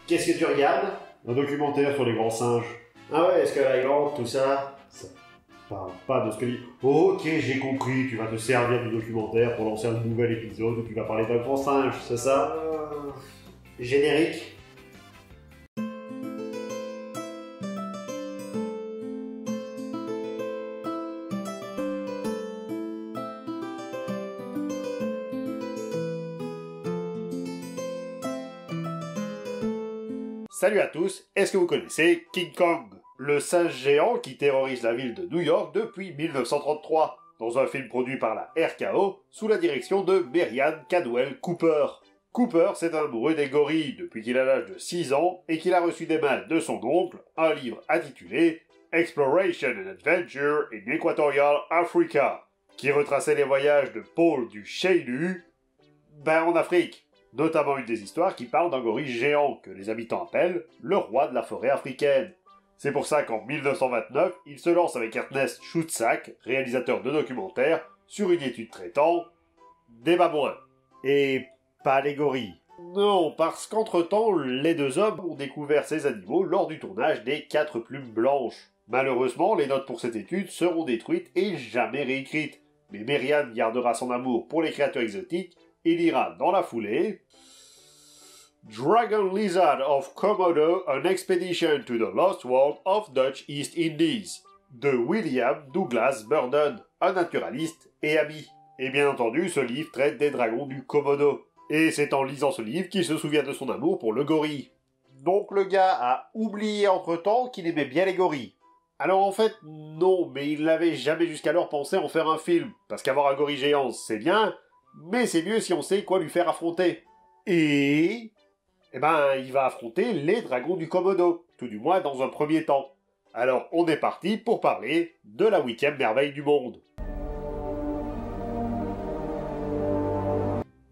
Qu'est-ce que tu regardes? Un documentaire sur les grands singes. Ah ouais, est-ce que la grande, tout ça? Ça parle pas de ce que dit. Ok, j'ai compris, tu vas te servir du documentaire pour lancer un nouvel épisode où tu vas parler d'un grand singe, c'est ça? Générique. Salut à tous, est-ce que vous connaissez King Kong, le singe géant qui terrorise la ville de New York depuis 1933, dans un film produit par la RKO sous la direction de Merian Cadwell Cooper. Cooper, c'est un amoureux des gorilles depuis qu'il a l'âge de 6 ans et qu'il a reçu des mains de son oncle un livre intitulé Exploration and Adventure in Equatorial Africa, qui retraçait les voyages de Paul du Cheylu en Afrique. Notamment une des histoires qui parle d'un gorille géant que les habitants appellent le roi de la forêt africaine. C'est pour ça qu'en 1929, il se lance avec Ernest Schutzack, réalisateur de documentaires, sur une étude traitant des babouins. Et pas les gorilles. Non, parce qu'entre-temps, les deux hommes ont découvert ces animaux lors du tournage des 4 plumes blanches. Malheureusement, les notes pour cette étude seront détruites et jamais réécrites. Mais Merian gardera son amour pour les créatures exotiques et lira dans la foulée Dragon Lizard of Komodo, an expedition to the lost world of Dutch East Indies, de William Douglas Burden, un naturaliste et ami. Et bien entendu, ce livre traite des dragons du Komodo. Et c'est en lisant ce livre qu'il se souvient de son amour pour le gorille. Donc le gars a oublié entre-temps qu'il aimait bien les gorilles. Alors en fait, non, mais il n'avait jamais jusqu'alors pensé en faire un film, parce qu'avoir un gorille géant, c'est bien, mais c'est mieux si on sait quoi lui faire affronter. Et il va affronter les dragons du Komodo, tout du moins dans un premier temps. Alors on est parti pour parler de la 8e merveille du monde.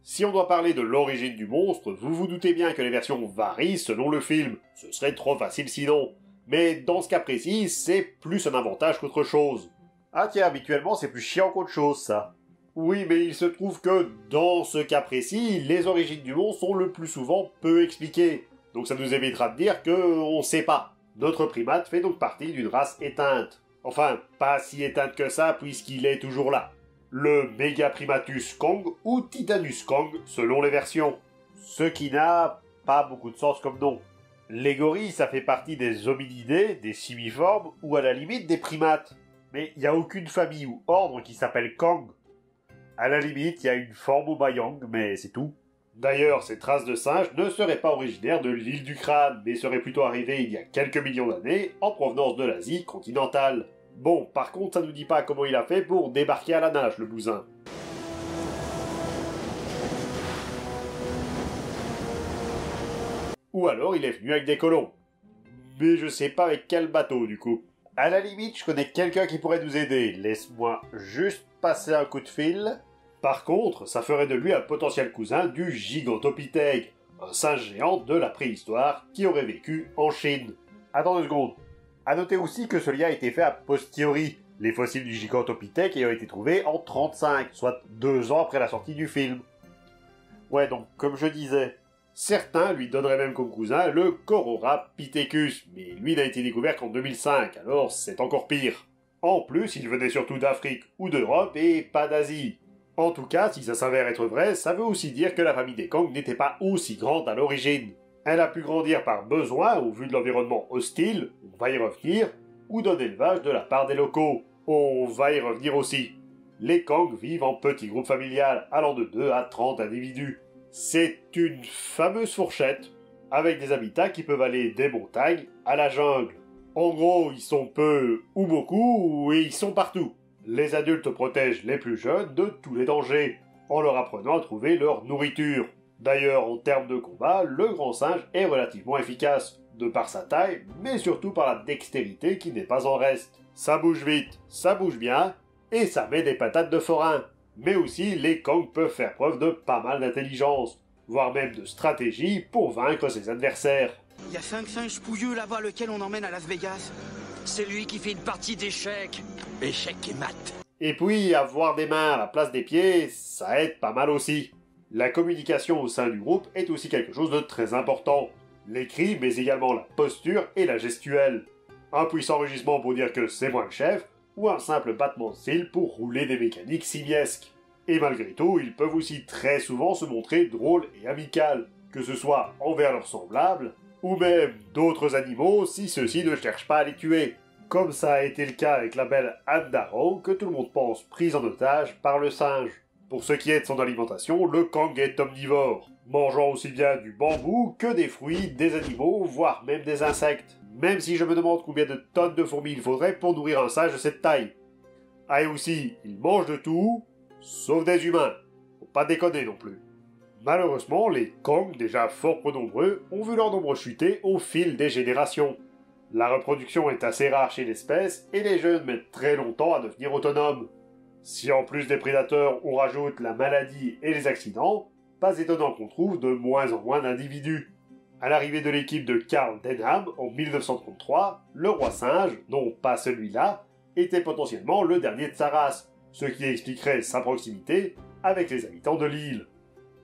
Si on doit parler de l'origine du monstre, vous vous doutez bien que les versions varient selon le film. Ce serait trop facile sinon. Mais dans ce cas précis, c'est plus un avantage qu'autre chose. Ah tiens, habituellement c'est plus chiant qu'autre chose ça. Oui, mais il se trouve que, dans ce cas précis, les origines du monstre sont le plus souvent peu expliquées. Donc ça nous évitera de dire qu'on sait pas. Notre primate fait donc partie d'une race éteinte. Enfin, pas si éteinte que ça, puisqu'il est toujours là. Le Megaprimatus Kong ou Titanus Kong, selon les versions. Ce qui n'a pas beaucoup de sens comme nom. Les gorilles, ça fait partie des hominidés, des simiformes, ou à la limite des primates. Mais il n'y a aucune famille ou ordre qui s'appelle Kong. À la limite, il y a une forme au Bayang, mais c'est tout. D'ailleurs, ces traces de singes ne seraient pas originaires de l'île du Crâne, mais seraient plutôt arrivées il y a quelques millions d'années, en provenance de l'Asie continentale. Bon, par contre, ça nous dit pas comment il a fait pour débarquer à la nage, le bousin. Ou alors il est venu avec des colons. Mais je sais pas avec quel bateau, du coup. À la limite, je connais quelqu'un qui pourrait nous aider. Laisse-moi juste passer un coup de fil. Par contre, ça ferait de lui un potentiel cousin du Gigantopithèque, un singe géant de la préhistoire qui aurait vécu en Chine. Attends 2 secondes. À noter aussi que ce lien a été fait a posteriori, les fossiles du Gigantopithèque ayant été trouvés en 1935, soit 2 ans après la sortie du film. Ouais, donc, comme je disais, certains lui donneraient même comme cousin le Cororapithecus, mais lui n'a été découvert qu'en 2005, alors c'est encore pire. En plus, il venait surtout d'Afrique ou d'Europe et pas d'Asie. En tout cas, si ça s'avère être vrai, ça veut aussi dire que la famille des Kong n'était pas aussi grande à l'origine. Elle a pu grandir par besoin au vu de l'environnement hostile, on va y revenir, ou d'un élevage de la part des locaux, on va y revenir aussi. Les Kong vivent en petits groupes familiales allant de 2 à 30 individus. C'est une fameuse fourchette, avec des habitats qui peuvent aller des montagnes à la jungle. En gros, ils sont peu ou beaucoup, et ils sont partout. Les adultes protègent les plus jeunes de tous les dangers, en leur apprenant à trouver leur nourriture. D'ailleurs, en termes de combat, le grand singe est relativement efficace, de par sa taille, mais surtout par la dextérité qui n'est pas en reste. Ça bouge vite, ça bouge bien, et ça met des patates de forain. Mais aussi, les Kong peuvent faire preuve de pas mal d'intelligence, voire même de stratégie pour vaincre ses adversaires. Il y a 5 singes pouilleux là-bas, lequel on emmène à Las Vegas. C'est lui qui fait une partie d'échecs. Échecs et maths. Et puis, avoir des mains à la place des pieds, ça aide pas mal aussi. La communication au sein du groupe est aussi quelque chose de très important. l'écrit, mais également la posture et la gestuelle. Un puissant rugissement pour dire que c'est moi le chef, ou un simple battement de cils pour rouler des mécaniques simiesques. Et malgré tout, ils peuvent aussi très souvent se montrer drôles et amicales, que ce soit envers leurs semblables, ou même d'autres animaux si ceux-ci ne cherchent pas à les tuer. Comme ça a été le cas avec la belle Anne Darrow, que tout le monde pense prise en otage par le singe. Pour ce qui est de son alimentation, le Kang est omnivore, mangeant aussi bien du bambou que des fruits, des animaux, voire même des insectes. Même si je me demande combien de tonnes de fourmis il faudrait pour nourrir un singe de cette taille. Ah et aussi, il mange de tout, sauf des humains. Faut pas déconner non plus. Malheureusement, les Kang, déjà fort peu nombreux, ont vu leur nombre chuter au fil des générations. La reproduction est assez rare chez l'espèce et les jeunes mettent très longtemps à devenir autonomes. Si en plus des prédateurs on rajoute la maladie et les accidents, pas étonnant qu'on trouve de moins en moins d'individus. À l'arrivée de l'équipe de Carl Denham en 1933, le roi singe, non pas celui-là, était potentiellement le dernier de sa race, ce qui expliquerait sa proximité avec les habitants de l'île.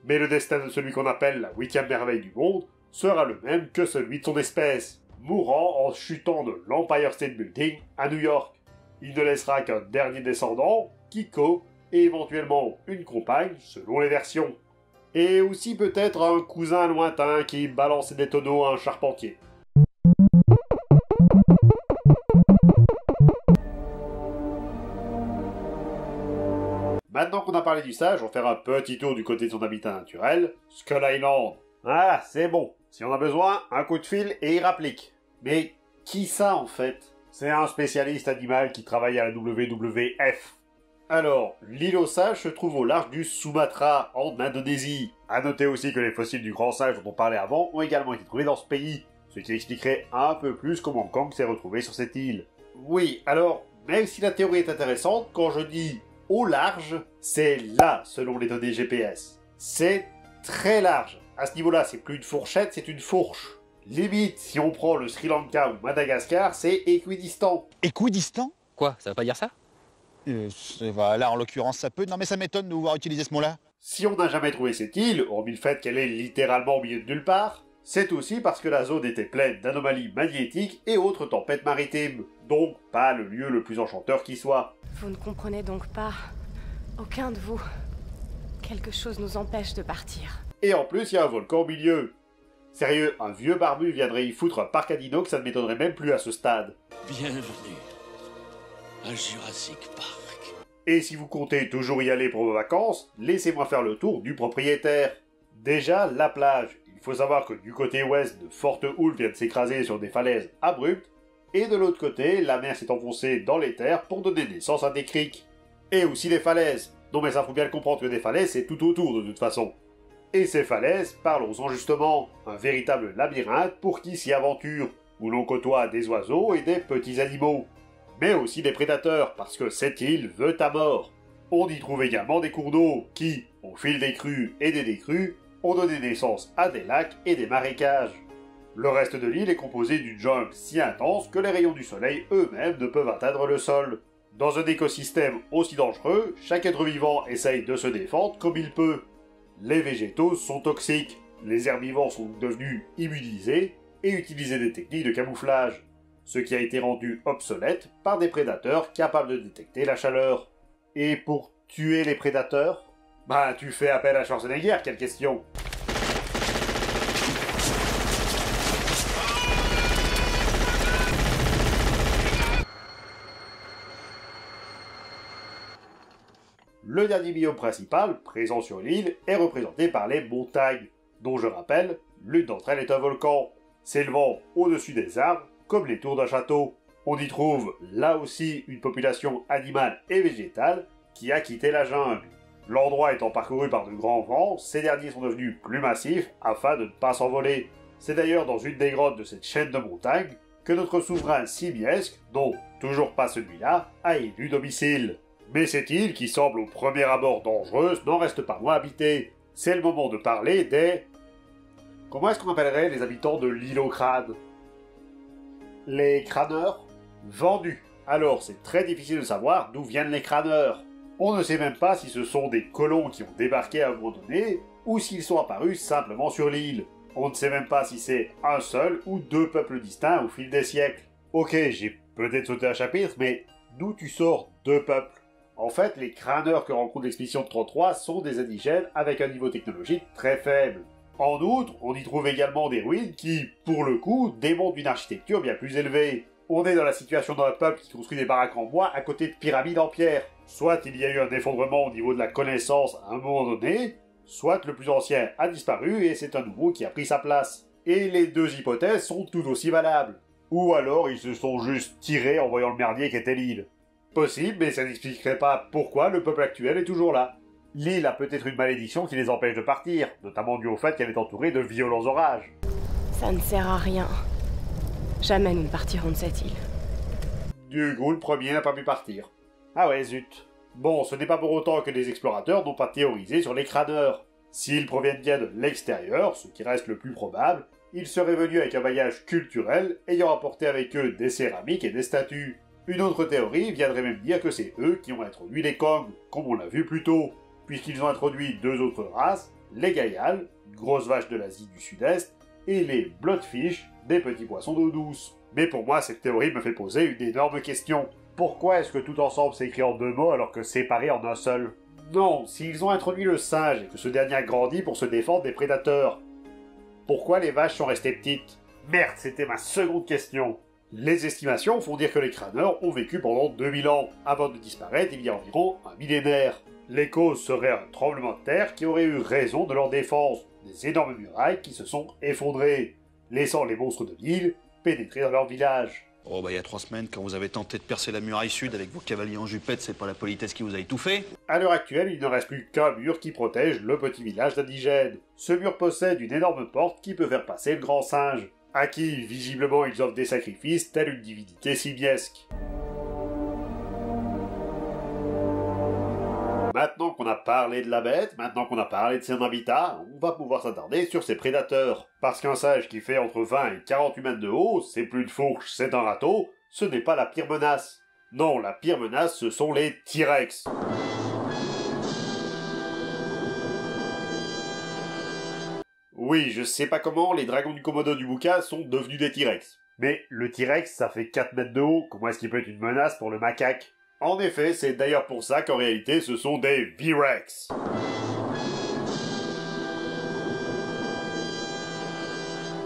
Mais le destin de celui qu'on appelle la 8e merveille du monde sera le même que celui de son espèce, mourant en chutant de l'Empire State Building à New York. Il ne laissera qu'un dernier descendant, Kiko, et éventuellement une compagne, selon les versions. Et aussi peut-être un cousin lointain qui balançait des tonneaux à un charpentier. Maintenant qu'on a parlé du sage, on va faire un petit tour du côté de son habitat naturel, Skull Island. Ah, c'est bon. Si on a besoin, un coup de fil et il rapplique. Mais qui ça en fait? C'est un spécialiste animal qui travaille à la WWF. Alors, l'île aux sages se trouve au large du Sumatra, en Indonésie. À noter aussi que les fossiles du grand sage dont on parlait avant ont également été trouvés dans ce pays, ce qui expliquerait un peu plus comment Kang s'est retrouvé sur cette île. Oui, alors, même si la théorie est intéressante, quand je dis au large, c'est là, selon les données GPS. C'est très large. À ce niveau-là, c'est plus une fourchette, c'est une fourche. Limite, si on prend le Sri Lanka ou Madagascar, c'est équidistant. Équidistant? Quoi, ça veut pas dire ça? Là, en l'occurrence, ça peut. Non, mais ça m'étonne de vous voir utiliser ce mot-là. Si on n'a jamais trouvé cette île, hormis le fait qu'elle est littéralement au milieu de nulle part, c'est aussi parce que la zone était pleine d'anomalies magnétiques et autres tempêtes maritimes. Donc, pas le lieu le plus enchanteur qui soit. Vous ne comprenez donc pas, aucun de vous. Quelque chose nous empêche de partir. Et en plus, il y a un volcan au milieu. Sérieux, un vieux barbu viendrait y foutre un parc à dino que ça ne m'étonnerait même plus à ce stade. Bienvenue à Jurassic Park. Et si vous comptez toujours y aller pour vos vacances, laissez-moi faire le tour du propriétaire. Déjà, la plage. Il faut savoir que du côté ouest, de fortes houles viennent s'écraser sur des falaises abruptes, et de l'autre côté, la mer s'est enfoncée dans les terres pour donner naissance à des criques. Et aussi des falaises. Non mais ça faut bien le comprendre que des falaises, c'est tout autour de toute façon. Et ces falaises, parlons-en justement, un véritable labyrinthe pour qui s'y aventure, où l'on côtoie des oiseaux et des petits animaux. Mais aussi des prédateurs, parce que cette île veut à mort. On y trouve également des cours d'eau qui, au fil des crues et des décrues, ont donné naissance à des lacs et des marécages. Le reste de l'île est composé d'une jungle si intense que les rayons du soleil eux-mêmes ne peuvent atteindre le sol. Dans un écosystème aussi dangereux, chaque être vivant essaye de se défendre comme il peut. Les végétaux sont toxiques, les herbivores sont devenus immunisés et utilisent des techniques de camouflage, ce qui a été rendu obsolète par des prédateurs capables de détecter la chaleur. Et pour tuer les prédateurs, bah tu fais appel à Schwarzenegger, quelle question! Le dernier biome principal, présent sur l'île, est représenté par les montagnes, dont je rappelle, l'une d'entre elles est un volcan, s'élevant au-dessus des arbres, comme les tours d'un château. On y trouve, là aussi, une population animale et végétale qui a quitté la jungle. L'endroit étant parcouru par de grands vents, ces derniers sont devenus plus massifs afin de ne pas s'envoler. C'est d'ailleurs dans une des grottes de cette chaîne de montagnes que notre souverain simiesque, dont toujours pas celui-là, a élu domicile. Mais cette île, qui semble au premier abord dangereuse, n'en reste pas moins habitée. C'est le moment de parler des... Comment est-ce qu'on appellerait les habitants de l'île aux crânes? Les crâneurs? Vendus. Alors, c'est très difficile de savoir d'où viennent les crâneurs. On ne sait même pas si ce sont des colons qui ont débarqué à un moment donné, ou s'ils sont apparus simplement sur l'île. On ne sait même pas si c'est un seul ou deux peuples distincts au fil des siècles. Ok, j'ai peut-être sauté un chapitre, mais d'où tu sors deux peuples? En fait, les crâneurs que rencontre l'expédition de 33 sont des indigènes avec un niveau technologique très faible. En outre, on y trouve également des ruines qui, pour le coup, démontrent une architecture bien plus élevée. On est dans la situation d'un peuple qui construit des baraques en bois à côté de pyramides en pierre. Soit il y a eu un effondrement au niveau de la connaissance à un moment donné, soit le plus ancien a disparu et c'est un nouveau qui a pris sa place. Et les deux hypothèses sont tout aussi valables. Ou alors ils se sont juste tirés en voyant le merdier qu'était l'île. Possible, mais ça n'expliquerait pas pourquoi le peuple actuel est toujours là. L'île a peut-être une malédiction qui les empêche de partir, notamment dû au fait qu'elle est entourée de violents orages. Ça ne sert à rien. Jamais nous ne partirons de cette île. Du coup, le premier n'a pas pu partir. Ah ouais, zut. Bon, ce n'est pas pour autant que les explorateurs n'ont pas théorisé sur les crâneurs. S'ils proviennent bien de l'extérieur, ce qui reste le plus probable, ils seraient venus avec un bagage culturel ayant apporté avec eux des céramiques et des statues. Une autre théorie viendrait même dire que c'est eux qui ont introduit les Kong, comme on l'a vu plus tôt, puisqu'ils ont introduit deux autres races, les Gaial, grosses vaches de l'Asie du Sud-Est, et les Bloodfish, des petits poissons d'eau douce. Mais pour moi, cette théorie me fait poser une énorme question. Pourquoi est-ce que tout ensemble c'est écrit en deux mots alors que séparé en un seul? Non, s'ils ont introduit le singe et que ce dernier a grandi pour se défendre des prédateurs, pourquoi les vaches sont restées petites? Merde, c'était ma seconde question. Les estimations font dire que les crâneurs ont vécu pendant 2000 ans, avant de disparaître il y a environ un millénaire. Les causes seraient un tremblement de terre qui aurait eu raison de leur défense, des énormes murailles qui se sont effondrées, laissant les monstres de l'île pénétrer dans leur village. Oh bah il y a 3 semaines, quand vous avez tenté de percer la muraille sud avec vos cavaliers en jupette, c'est pas la politesse qui vous a étouffé? À l'heure actuelle, il ne reste plus qu'un mur qui protège le petit village d'indigènes. Ce mur possède une énorme porte qui peut faire passer le grand singe, à qui, visiblement, ils offrent des sacrifices telle une divinité simiesque. Maintenant qu'on a parlé de la bête, maintenant qu'on a parlé de son habitat, on va pouvoir s'attarder sur ses prédateurs. Parce qu'un singe qui fait entre 20 et 48 mètres de haut, c'est plus de fourche, c'est un râteau, ce n'est pas la pire menace. Non, la pire menace, ce sont les T-Rex. Oui, je sais pas comment les dragons du Komodo du bouquin sont devenus des T-Rex. Mais le T-Rex, ça fait 4 mètres de haut, comment est-ce qu'il peut être une menace pour le macaque? En effet, c'est d'ailleurs pour ça qu'en réalité, ce sont des V-Rex.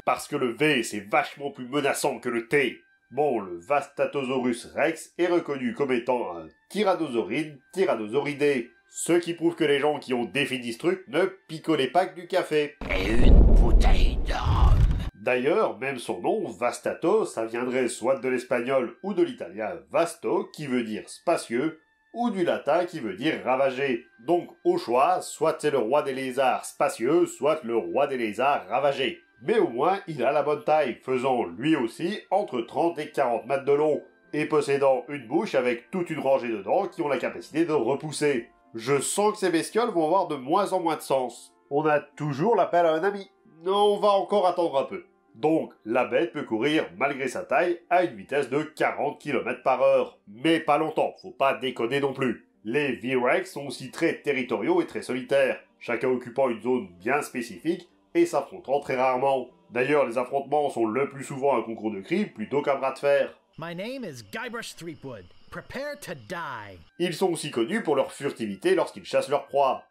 Parce que le V, c'est vachement plus menaçant que le T. Bon, le Vastatosaurus Rex est reconnu comme étant un Tyrannosauride tyrannosauridé. Ce qui prouve que les gens qui ont défini ce truc ne picolaient pas que du café. Et une bouteille d'or. D'ailleurs, même son nom, Vastato, ça viendrait soit de l'espagnol ou de l'italien vasto, qui veut dire spacieux, ou du latin qui veut dire ravagé. Donc, au choix, soit c'est le roi des lézards spacieux, soit le roi des lézards ravagé. Mais au moins, il a la bonne taille, faisant lui aussi entre 30 et 40 mètres de long, et possédant une bouche avec toute une rangée de dents qui ont la capacité de repousser. Je sens que ces bestioles vont avoir de moins en moins de sens. On a toujours l'appel à un ami. Non, on va encore attendre un peu. Donc, la bête peut courir, malgré sa taille, à une vitesse de 40 km/h. Mais pas longtemps, faut pas déconner non plus. Les V-Rex sont aussi très territoriaux et très solitaires, chacun occupant une zone bien spécifique et s'affrontant très rarement. D'ailleurs, les affrontements sont le plus souvent un concours de cris plutôt qu'un bras de fer. My name is Guybrush Threepwood. Prepare to die. Ils sont aussi connus pour leur furtivité lorsqu'ils chassent leur proie.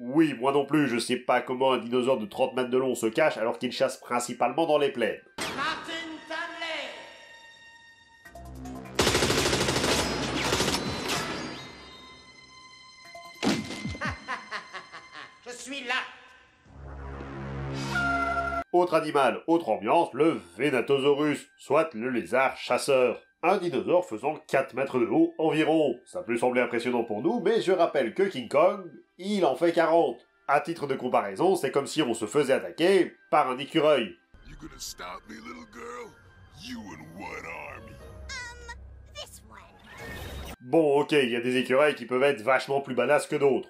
Oui, moi non plus, je sais pas comment un dinosaure de 30 mètres de long se cache alors qu'il chasse principalement dans les plaines. Martin Stanley! Je suis là! Autre animal, autre ambiance, le Venatosaurus, soit le lézard chasseur. Un dinosaure faisant 4 mètres de haut environ. Ça peut sembler impressionnant pour nous, mais je rappelle que King Kong, il en fait 40. À titre de comparaison, c'est comme si on se faisait attaquer par un écureuil. You gonna stop me, little girl? You and what army? This one. Bon, ok, il y a des écureuils qui peuvent être vachement plus badass que d'autres.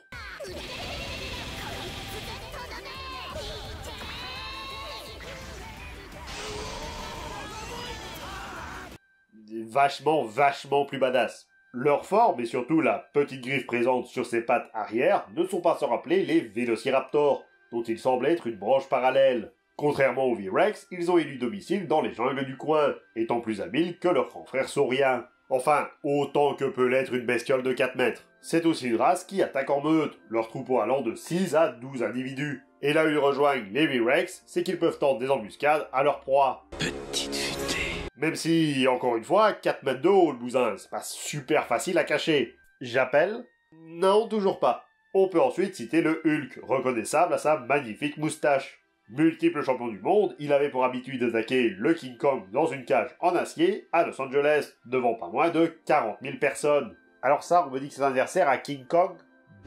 Vachement plus badass. Leur forme et surtout la petite griffe présente sur ses pattes arrière ne sont pas sans rappeler les Vélociraptors, dont il semble être une branche parallèle. Contrairement aux V-Rex, ils ont élu domicile dans les jungles du coin, étant plus habiles que leurs grands frères sauriens. Enfin, autant que peut l'être une bestiole de 4 mètres. C'est aussi une race qui attaque en meute, leur troupeau allant de 6 à 12 individus. Et là où ils rejoignent les V-Rex, c'est qu'ils peuvent tendre des embuscades à leur proie. Petite futée. Même si, encore une fois, 4 mètres de haut le bousin, c'est pas super facile à cacher. J'appelle? Non, toujours pas. On peut ensuite citer le Hulk, reconnaissable à sa magnifique moustache. Multiple champion du monde, il avait pour habitude d'attaquer le King Kong dans une cage en acier à Los Angeles, devant pas moins de 40 000 personnes. Alors ça, on me dit que c'est un adversaire à King Kong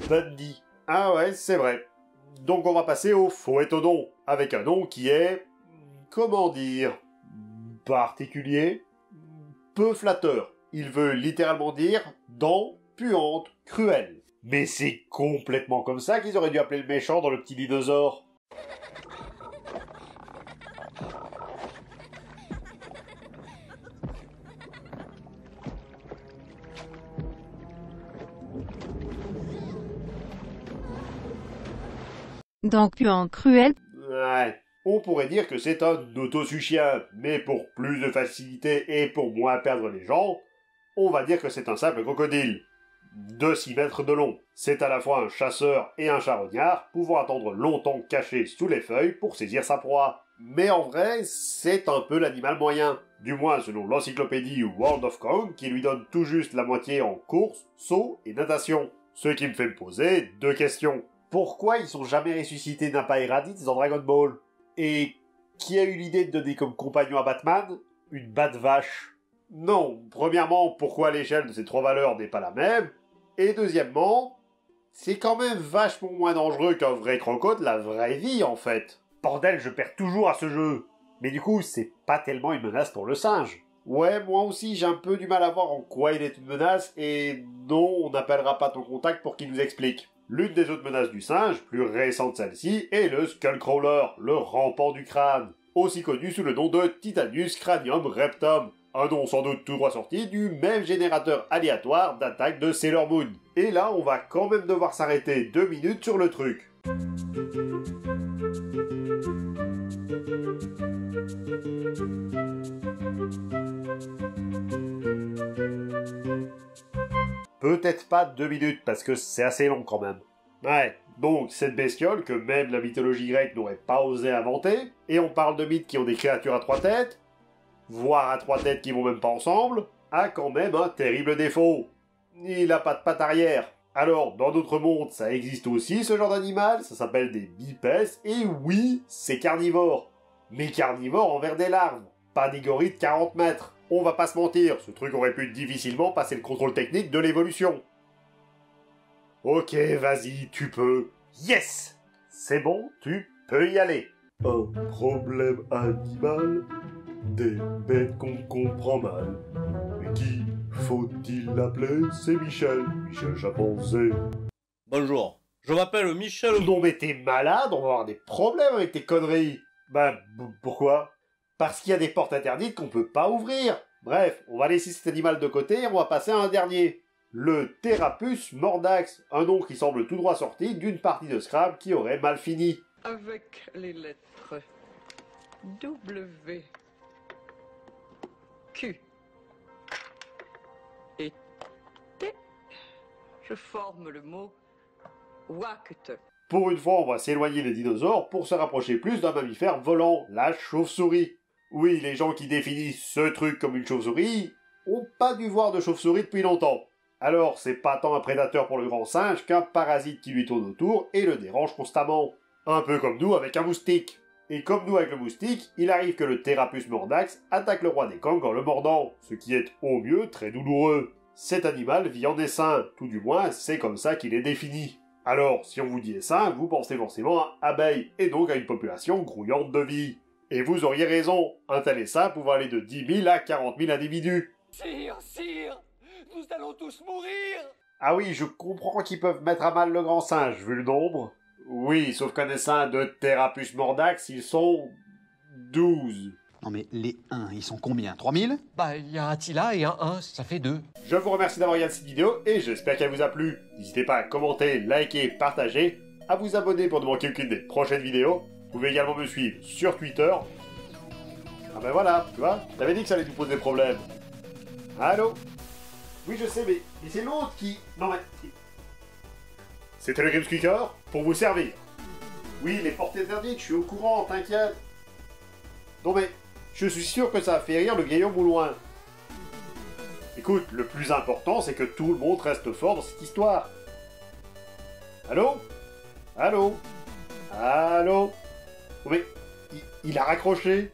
Bundy. Ah ouais, c'est vrai. Donc on va passer au Phoétodon, avec un nom qui est... comment dire... particulier, peu flatteur. Il veut littéralement dire dents puantes, cruelles. Mais c'est complètement comme ça qu'ils auraient dû appeler le méchant dans le petit dinosaure. Donc puant cruel. Ouais. On pourrait dire que c'est un autosuchien, mais pour plus de facilité et pour moins perdre les gens, on va dire que c'est un simple crocodile. De 6 mètres de long. C'est à la fois un chasseur et un charognard, pouvant attendre longtemps caché sous les feuilles pour saisir sa proie. Mais en vrai, c'est un peu l'animal moyen. Du moins selon l'encyclopédie World of Kong, qui lui donne tout juste la moitié en course, saut et natation. Ce qui me fait me poser 2 questions. Pourquoi ils sont jamais ressuscités Nappa et Raditz dans Dragon Ball? Et qui a eu l'idée de donner comme compagnon à Batman une Bat-Vache? Non, premièrement, pourquoi l'échelle de ces 3 valeurs n'est pas la même? Et deuxièmement, c'est quand même vachement moins dangereux qu'un vrai croco de la vraie vie, en fait. Bordel, je perds toujours à ce jeu. Mais du coup, c'est pas tellement une menace pour le singe. Ouais, moi aussi, j'ai un peu du mal à voir en quoi il est une menace, et non, on n'appellera pas ton contact pour qu'il nous explique. L'une des autres menaces du singe, plus récente celle-ci, est le Skullcrawler, le rampant du crâne, aussi connu sous le nom de Titanus Cranium Reptum, un nom sans doute tout droit sorti du même générateur aléatoire d'attaque de Sailor Moon. Et là, on va quand même devoir s'arrêter 2 minutes sur le truc. Peut-être pas 2 minutes, parce que c'est assez long quand même. Ouais, donc cette bestiole que même la mythologie grecque n'aurait pas osé inventer, et on parle de mythes qui ont des créatures à 3 têtes, voire à 3 têtes qui vont même pas ensemble, a quand même un terrible défaut. Il a pas de pattes arrière. Alors, dans d'autres mondes, ça existe aussi ce genre d'animal, ça s'appelle des bipèdes, et oui, c'est carnivore. Mais carnivore envers des larves, pas des gorilles de 40 mètres. On va pas se mentir, ce truc aurait pu difficilement passer le contrôle technique de l'évolution. Ok, vas-y, tu peux. Yes! C'est bon, tu peux y aller. Un problème animal, des bêtes qu'on comprend mal. Mais qui faut-il l'appeler? C'est Michel, Michel Chimpanzé. Bonjour, je m'appelle Michel... Non mais t'es malade, on va avoir des problèmes avec tes conneries. Ben, pourquoi? Parce qu'il y a des portes interdites qu'on peut pas ouvrir. Bref, on va laisser cet animal de côté et on va passer à un dernier. Le Therapus mordax, un nom qui semble tout droit sorti d'une partie de Scrabble qui aurait mal fini. Avec les lettres W, Q et T, je forme le mot Wacte. Pour une fois, on va s'éloigner des dinosaures pour se rapprocher plus d'un mammifère volant, la chauve-souris. Oui, les gens qui définissent ce truc comme une chauve-souris ont pas dû voir de chauve-souris depuis longtemps. Alors, c'est pas tant un prédateur pour le grand singe qu'un parasite qui lui tourne autour et le dérange constamment. Un peu comme nous avec un moustique. Et comme nous avec le moustique, il arrive que le Therapus mordax attaque le roi des Kong en le mordant, ce qui est au mieux très douloureux. Cet animal vit en essaim, tout du moins c'est comme ça qu'il est défini. Alors, si on vous dit essaim, vous pensez forcément à abeilles, et donc à une population grouillante de vie. Et vous auriez raison, un tel essaim pouvant aller de 10 000 à 40 000 individus. Sire, sire, nous allons tous mourir. Ah oui, je comprends qu'ils peuvent mettre à mal le grand singe, vu le nombre. Oui, sauf qu'un essaim de Therapus mordax, ils sont 12. Non mais les 1, ils sont combien? 3000? Bah, il y a un Attila et un 1, ça fait 2. Je vous remercie d'avoir regardé cette vidéo et j'espère qu'elle vous a plu. N'hésitez pas à commenter, liker, partager, à vous abonner pour ne manquer aucune des prochaines vidéos. pouvez également me suivre sur Twitter. Ah ben voilà, tu vois, t'avais dit que ça allait nous poser des problèmes. Allô? Oui, je sais, mais c'est l'autre qui... Non mais... C'était le Grimsqueaker pour vous servir. Oui, les portes interdites, je suis au courant, t'inquiète. Non mais, je suis sûr que ça a fait rire le vieil homme au loin. Écoute, le plus important, c'est que tout le monde reste fort dans cette histoire. Allô? Allô? Allô? Non mais, il a raccroché.